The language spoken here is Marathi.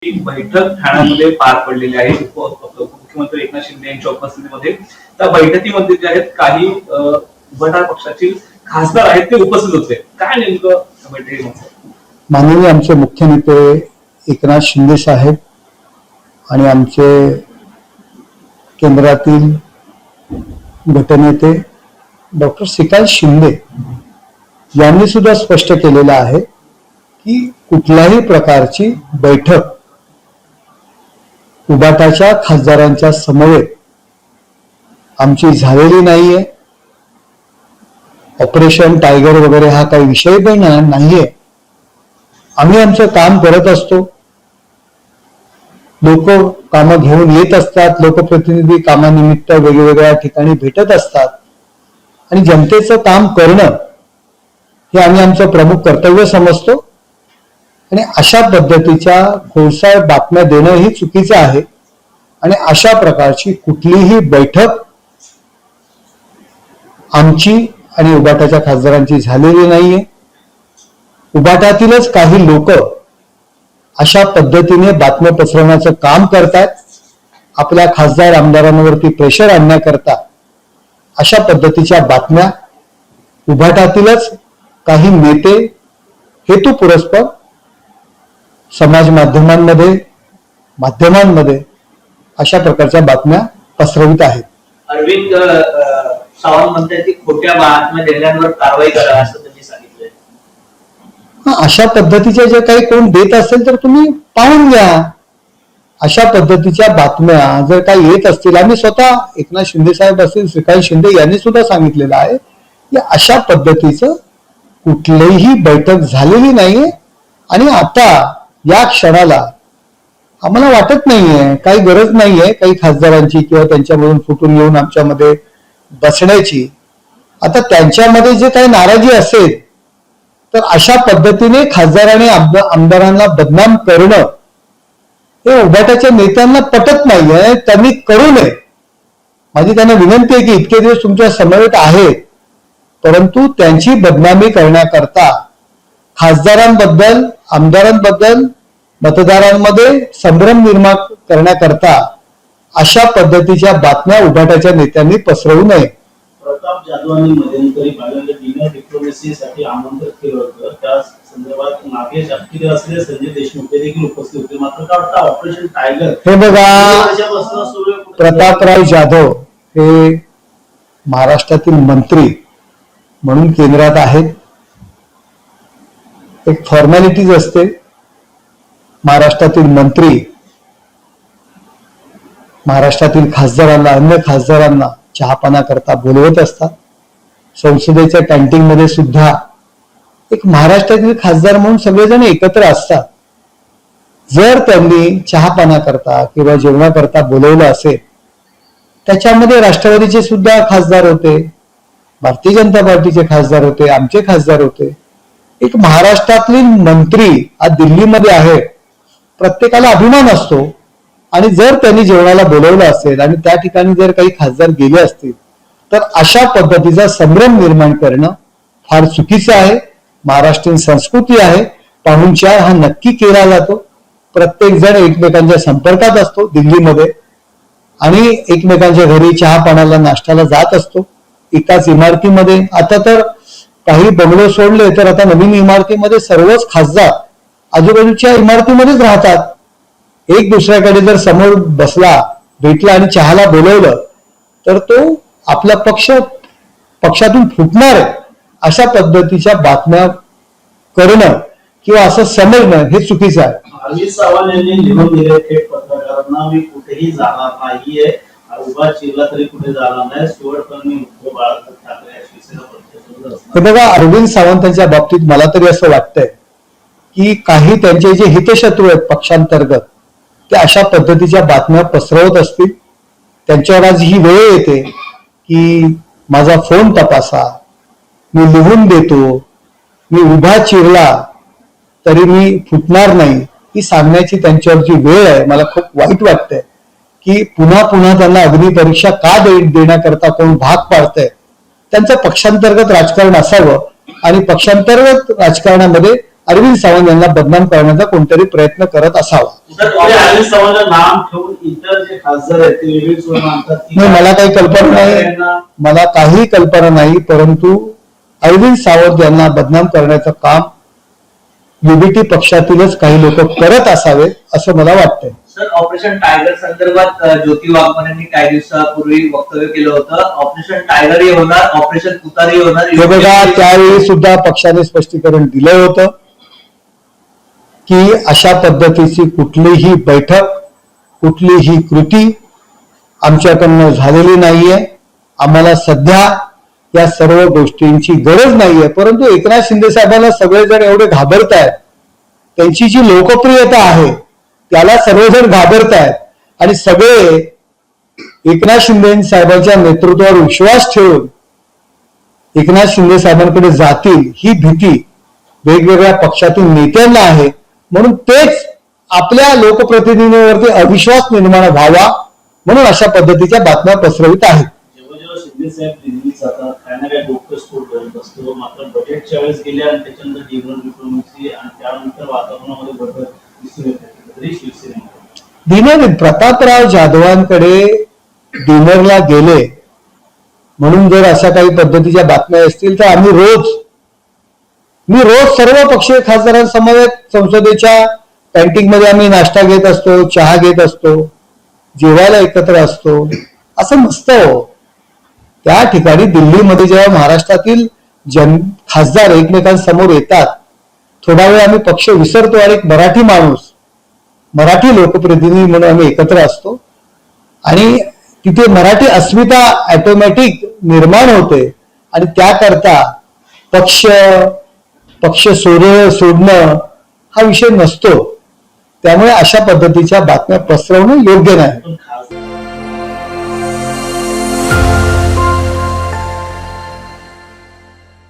एक बैठक ठाण्यामध्ये पार पडलेली आहे मुख्यमंत्री एकनाथ शिंदे यांच्या उपस्थितीमध्ये. त्या बैठकीमध्ये जे आहेत काही उभाटा पक्षाचे खासदार आहेत ते उपस्थित होते. काय नेमकं बैठकीमध्ये? माननीय आमचे मुख्य नेते एकनाथ शिंदे साहेब आणि आमचे केंद्रातील गटनेते डॉक्टर श्रीकांत शिंदे यांनी सुद्धा स्पष्ट केलेलं आहे की कुठल्याही प्रकारची बैठक उभाटाच्या खासदारांच्या समवेत आमची झालेली नाहीये. ऑपरेशन टायगर वगैरे हा काही विषय पण नाहीये. आम्ही आमचं काम करत असतो. लोक कामं घेऊन येत असतात. लोकप्रतिनिधी कामानिमित्त वेगवेगळ्या ठिकाणी भेटत असतात आणि जनतेचं काम करणं हे आम्ही आमचं प्रमुख कर्तव्य समजतो. आणि अशा पद्धतीच्या खोडसाळ बातम्या देणं ही चुकीचं आहे. आणि अशा प्रकारची कुठलीही बैठक आमची आणि उभाटाच्या खासदारांची झालेली नाहीये. उभाटातीलच काही लोक अशा पद्धतीने बातम्या पसरवण्याचं काम करतात. आपल्या खासदार आमदारांवरती प्रेशर आणण्याकरता अशा पद्धतीच्या बातम्या उभाटातीलच काही नेते हेतुपुरस्पर समाज माध्यमांमध्ये अशा प्रकारच्या बातम्या पसरवित आहेत. अरविंद सावंत म्हणतात की खोट्या बातम्या दिल्यावर कारवाई करा असं त्यांनी सांगितलंय. अशा पद्धतीच्या जे काही कोण देत असेल तर तुम्ही पाहून घ्या. अशा पद्धतीच्या बातम्या जर काही येत असतील, आम्ही स्वतः एकनाथ शिंदे साहेब असतील, श्रीकांत शिंदे यांनी सुद्धा सांगितलेलं आहे की अशा पद्धतीचं कुठलीही बैठक झालेली नाहीये. आणि आता या क्षणाला आम्हाला वाटत नाहीये, काही गरज नाहीये काही खासदारांची किंवा त्यांच्यामधून फुटून येऊन आमच्यामध्ये बसण्याची. आता त्यांच्यामध्ये जे काही नाराजी असेल तर अशा पद्धतीने खासदारांनी आमदारांना बदनाम करणं हे उभाटाच्या नेत्यांना पटत नाहीये. त्यांनी करू नये. माझी त्यांना विनंती आहे की इतके दिवस तुमच्या समवेत आहेत, परंतु त्यांची बदनामी करण्याकरता खासदारांबद्दल आमदारांबद्दल मतदारांमध्ये संभ्रम निर्माण करण्याकरता अशा पद्धतीच्या बातम्या उभाटाच्या नेत्यांनी पसरवू नये. प्रताप जाधवांनी मध्यंतरी डिनर डिप्लोमसीसाठी आमंत्रित केलं होतं. त्या संदर्भात नागेश आठवले असलेले संजय देशमुख देखील उपस्थित होते. मात्र का वाटतं ऑपरेशन टायगर हे बघा, प्रतापराव जाधव हे महाराष्ट्रातील मंत्री म्हणून केंद्रात आहेत. एक फॉर्मॅलिटीज असते. महाराष्ट्रातील मंत्री महाराष्ट्रातील खासदारांना अन्य खासदारांना चहापाना करता बोलवत असतात. संसदेच्या कॅन्टीन मध्ये सुद्धा एक महाराष्ट्रातील खासदार म्हणून सगळेजण एकत्र असतात. जर त्यांनी चहापाना करता किंवा जेवणाकरता बोलवलं असेल, त्याच्यामध्ये राष्ट्रवादीचे सुद्धा खासदार होते, भारतीय जनता पार्टीचे खासदार होते, आमचे खासदार होते. एक महाराष्ट्रातील मंत्री आज दिल्लीमध्ये आहे. प्रत्येकाला अभिमान असतो. आणि जर त्यांनी जेवणाला बोलवलं असेल आणि त्या ठिकाणी जर काही खासदार गेले असतील तर अशा पद्धतीचा संभ्रम निर्माण करणं फार चुकीचं आहे. महाराष्ट्रीयन संस्कृती आहे. पाहुणचार हा नक्की केला जातो. प्रत्येक जण एकमेकांच्या संपर्कात असतो दिल्लीमध्ये आणि एकमेकांच्या घरी चहा पाण्याला नाश्त्याला जात असतो एकाच इमारतीमध्ये. आता तर काही बंगलो सोडले तर आता नवीन इमारतीमध्ये सर्वच खासदार आजूबाजूच्या इमारतीमध्येच राहतात. एक दुसऱ्याकडे जर समोर बसला, भेटला आणि चहाला बोलवलं तर तो आपला पक्षातून फुटणार आहे अशा पद्धतीच्या बातम्या करणं किंवा असं समजणं हे चुकीचं आहे. अरविंद सावंत यांनी लिहून दिले थेट पत्रकारांना, मी कुठेही जाणार नाहीये, उभा चिरला तरी कुठे जाणार नाही, शेवटपर्यंत उद्धव बाळासाहेब ठाकरे या शिवसेना पक्षासोबत. हे बघा, अरविंद सावंतांच्या बाबतीत मला तरी असं वाटतंय की काही त्यांचे जे हितशत्रू आहेत पक्षांतर्गत ते अशा पद्धतीच्या बातम्या पसरवत असतील. त्यांच्यावर आज ही वेळ येते की माझा फोन तपासा, मी लिहून देतो, मी उभा चिरला तरी मी फुटणार नाही, ही सांगण्याची त्यांच्यावरची वेळ आहे. मला खूप वाईट वाटतंय की पुन्हा पुन्हा त्यांना अग्निपरीक्षा का देण्याकरता कोण भाग पाडतंय. त्यांचं पक्षांतर्गत राजकारण असावं आणि पक्षांतर्गत राजकारणामध्ये अरविंद सावंत यांना बदनाम करण्याचा कोणतरी प्रयत्न करत असावा. सर अरविंद सावंतचं नाम ठेवून इतर जे खासदार आहेत ते वेगळीच सोय मानतात की नाही, मला काही कल्पना नाही, मला काही कल्पना नाही, परंतु अरविंद सावंत यांना बदनाम करण्याचं काम युबीटी पक्षातीलच काही लोक करत असावेत असं मला वाटतंय. सर ऑपरेशन टायगर संदर्भात ज्योती वाघमारेंनी काही दिवसापूर्वी वक्तव्य केलं होतं. ऑपरेशन टायगर ही होणार, ऑपरेशन तुतारी होणार. हे बघा, त्यावेळी सुद्धा पक्षाने स्पष्टीकरण दिलं होतं की अशा पद्धतीची कुठलीही बैठक, कुठलीही कृती आमच्याकडनं झालेली नाहीये. आम्हाला सध्या या सर्व गोष्टींची गरज नाहीये. परंतु एकनाथ शिंदे साहेबांना सगळेजण एवढे घाबरतायत, त्यांची जी लोकप्रियता आहे त्याला सर्वजण घाबरतायत आणि सगळे एकनाथ शिंदे साहेबांच्या नेतृत्वावर विश्वास ठेवून एकनाथ शिंदे साहेबांकडे जातील ही भीती वेगवेगळ्या पक्षातील नेत्यांना आहे. म्हणून तेच आपल्या लोकप्रतिनिधींवरती अविश्वास निर्माण व्हावा म्हणून अशा पद्धतीच्या बातम्या पसरवित आहेत. जेव्हा जेव्हा शिंदे साहेब दिल्लीत जातात काय ना काय डोकं स्फोट करत असतो. मात्र बजेटच्या वेळेस गेले आणि त्याच्यानंतर डिप्लोमसी आणि त्यानंतर वातावरणामध्ये बदल दिसून येते. तरी शिवसेनेमध्ये डिनर प्रतापराव जाधवांकडे डिनरला गेले म्हणून जर अशा काही पद्धतीच्या बातम्या असतील तर मी रोज सर्व पक्षीय खासदारांसमवेत संसदेच्या कॅन्टीनमध्ये आम्ही नाश्ता घेत असतो, चहा घेत असतो, जेवायला एकत्र असतो. असं नसतं हो. त्या ठिकाणी दिल्लीमध्ये जेव्हा महाराष्ट्रातील खासदार एकमेकांसमोर येतात, थोडा वेळ आम्ही पक्ष विसरतो आणि एक मराठी माणूस, मराठी लोकप्रतिनिधी म्हणून आम्ही एकत्र असतो आणि तिथे मराठी अस्मिता ऑटोमॅटिक निर्माण होते आणि त्याकरता पक्ष सोडणं हा विषय नसतो. त्यामुळे अशा पद्धतीच्या बातम्या पसरवणं योग्य नाही.